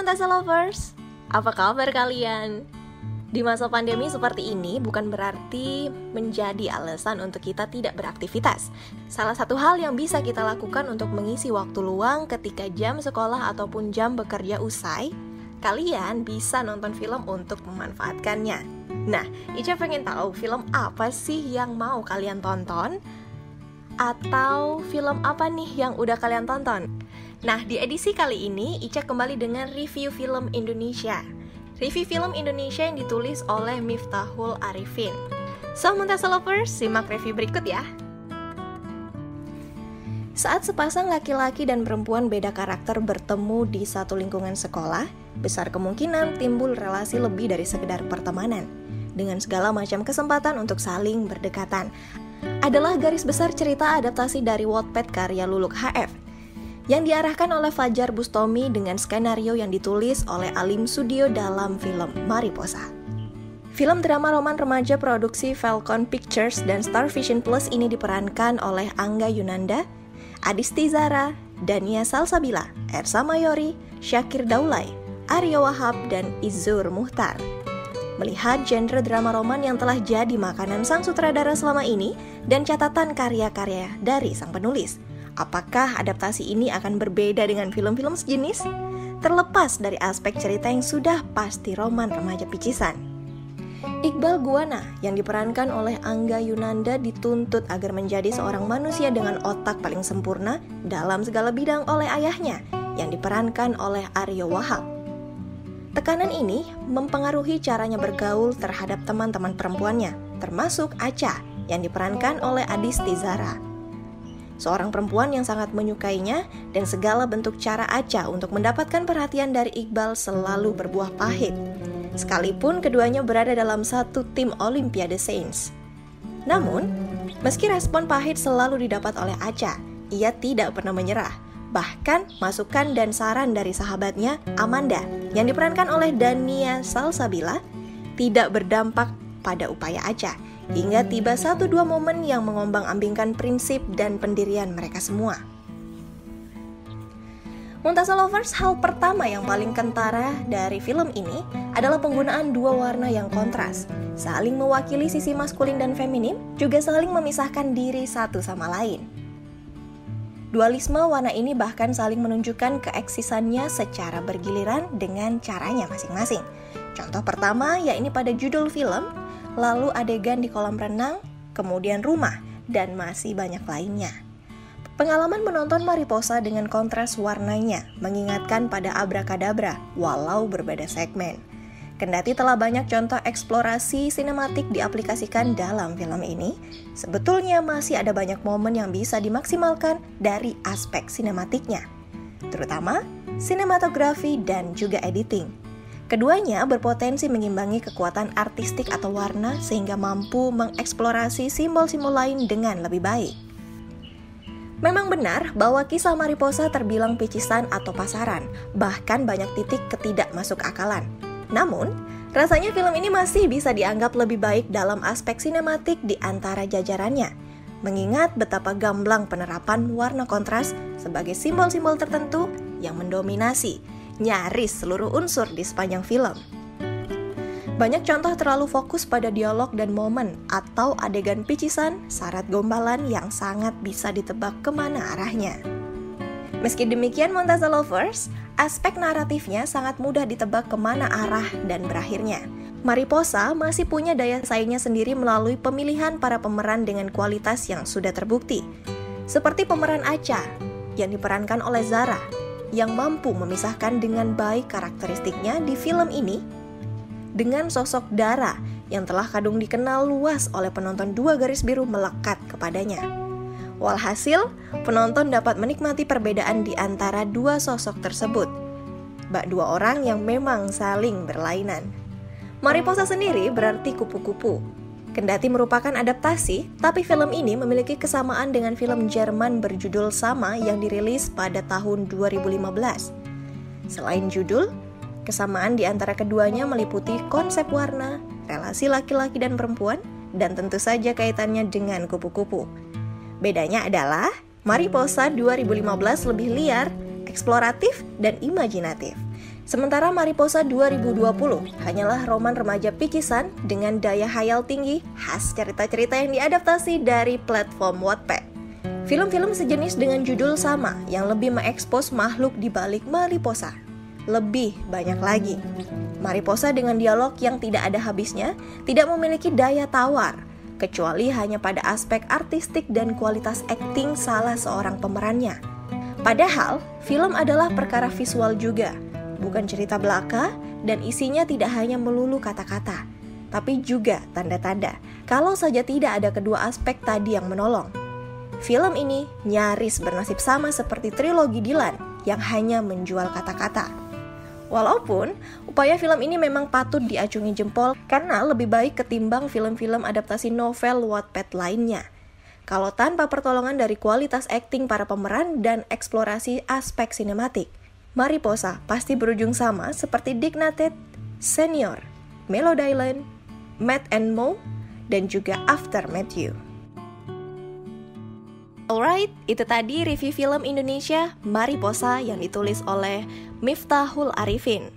Montasa Lovers, apa kabar kalian? Di masa pandemi seperti ini bukan berarti menjadi alasan untuk kita tidak beraktivitas. Salah satu hal yang bisa kita lakukan untuk mengisi waktu luang ketika jam sekolah ataupun jam bekerja usai, kalian bisa nonton film untuk memanfaatkannya. Nah, Ica pengen tahu film apa sih yang mau kalian tonton? Atau film apa nih yang udah kalian tonton? Nah, di edisi kali ini Ica kembali dengan review film Indonesia. Review film Indonesia yang ditulis oleh Miftahul Arifin. So, Montasa Lovers, simak review berikut ya. Saat sepasang laki-laki dan perempuan beda karakter bertemu di satu lingkungan sekolah, besar kemungkinan timbul relasi lebih dari sekedar pertemanan, dengan segala macam kesempatan untuk saling berdekatan. Adalah garis besar cerita adaptasi dari Wattpad karya Luluk HF, yang diarahkan oleh Fajar Bustomi dengan skenario yang ditulis oleh Alim Sudio dalam film Mariposa. Film drama roman remaja produksi Falcon Pictures dan Star Vision Plus ini diperankan oleh Angga Yunanda, Adisti Zara, Dania Salsabila, Ersa Mayori, Syakir Daulay, Aryo Wahab, dan Izzur Muhtar. Melihat genre drama roman yang telah jadi makanan sang sutradara selama ini dan catatan karya-karya dari sang penulis, apakah adaptasi ini akan berbeda dengan film-film sejenis? Terlepas dari aspek cerita yang sudah pasti roman remaja picisan. Iqbal Guwana yang diperankan oleh Angga Yunanda dituntut agar menjadi seorang manusia dengan otak paling sempurna dalam segala bidang oleh ayahnya yang diperankan oleh Aryo Wahab. Tekanan ini mempengaruhi caranya bergaul terhadap teman-teman perempuannya, termasuk Acha yang diperankan oleh Adisti Zara. Seorang perempuan yang sangat menyukainya dan segala bentuk cara Acha untuk mendapatkan perhatian dari Iqbal selalu berbuah pahit. Sekalipun keduanya berada dalam satu tim Olimpiade Saints. Namun, meski respon pahit selalu didapat oleh Acha, ia tidak pernah menyerah. Bahkan masukan dan saran dari sahabatnya Amanda yang diperankan oleh Dania Salsabila tidak berdampak pada upaya Acha, hingga tiba 1-2 momen yang mengombang-ambingkan prinsip dan pendirian mereka semua. Montasa Lovers, hal pertama yang paling kentara dari film ini adalah penggunaan dua warna yang kontras, saling mewakili sisi maskulin dan feminim, juga saling memisahkan diri satu sama lain. Dualisme warna ini bahkan saling menunjukkan keeksisannya secara bergiliran dengan caranya masing-masing. Contoh pertama yakni pada judul film, lalu adegan di kolam renang, kemudian rumah, dan masih banyak lainnya. Pengalaman menonton Mariposa dengan kontras warnanya mengingatkan pada Abrakadabra, walau berbeda segmen. Kendati telah banyak contoh eksplorasi sinematik diaplikasikan dalam film ini, sebetulnya masih ada banyak momen yang bisa dimaksimalkan dari aspek sinematiknya, terutama sinematografi dan juga editing. Keduanya berpotensi mengimbangi kekuatan artistik atau warna sehingga mampu mengeksplorasi simbol-simbol lain dengan lebih baik. Memang benar bahwa kisah Mariposa terbilang picisan atau pasaran, bahkan banyak titik ketidakmasuk akalan. Namun, rasanya film ini masih bisa dianggap lebih baik dalam aspek sinematik di antara jajarannya, mengingat betapa gamblang penerapan warna kontras sebagai simbol-simbol tertentu yang mendominasi nyaris seluruh unsur di sepanjang film. Banyak contoh terlalu fokus pada dialog dan momen atau adegan picisan, syarat gombalan yang sangat bisa ditebak kemana arahnya. Meski demikian, Montasa Lovers, aspek naratifnya sangat mudah ditebak kemana arah dan berakhirnya. Mariposa masih punya daya saingnya sendiri melalui pemilihan para pemeran dengan kualitas yang sudah terbukti. Seperti pemeran Acha yang diperankan oleh Zara, yang mampu memisahkan dengan baik karakteristiknya di film ini, dengan sosok Dara yang telah kadung dikenal luas oleh penonton dua garis biru melekat kepadanya. Walhasil, penonton dapat menikmati perbedaan di antara dua sosok tersebut, bak dua orang yang memang saling berlainan. Mariposa sendiri berarti kupu-kupu. Kendati merupakan adaptasi, tapi film ini memiliki kesamaan dengan film Jerman berjudul sama yang dirilis pada tahun 2015. Selain judul, kesamaan di antara keduanya meliputi konsep warna, relasi laki-laki dan perempuan, dan tentu saja kaitannya dengan kupu-kupu. Bedanya adalah Mariposa 2015 lebih liar, eksploratif, dan imajinatif. Sementara Mariposa 2020 hanyalah roman remaja pikisan dengan daya khayal tinggi khas cerita-cerita yang diadaptasi dari platform Wattpad. Film-film sejenis dengan judul sama yang lebih mengekspos makhluk di balik Mariposa. Lebih banyak lagi. Mariposa dengan dialog yang tidak ada habisnya tidak memiliki daya tawar, kecuali hanya pada aspek artistik dan kualitas akting salah seorang pemerannya. Padahal, film adalah perkara visual juga, bukan cerita belaka, dan isinya tidak hanya melulu kata-kata, tapi juga tanda-tanda, kalau saja tidak ada kedua aspek tadi yang menolong. Film ini nyaris bernasib sama seperti trilogi Dylan yang hanya menjual kata-kata. Walaupun, upaya film ini memang patut diacungi jempol karena lebih baik ketimbang film-film adaptasi novel Wattpad lainnya. Kalau tanpa pertolongan dari kualitas akting para pemeran dan eksplorasi aspek sinematik, Mariposa pasti berujung sama seperti Dignated, Senior, Melody Island, Matt and Mo, dan juga After Matthew. Alright, itu tadi review film Indonesia Mariposa yang ditulis oleh Miftahul Arifin.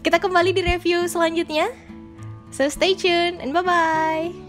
Kita kembali di review selanjutnya. So stay tuned and bye-bye!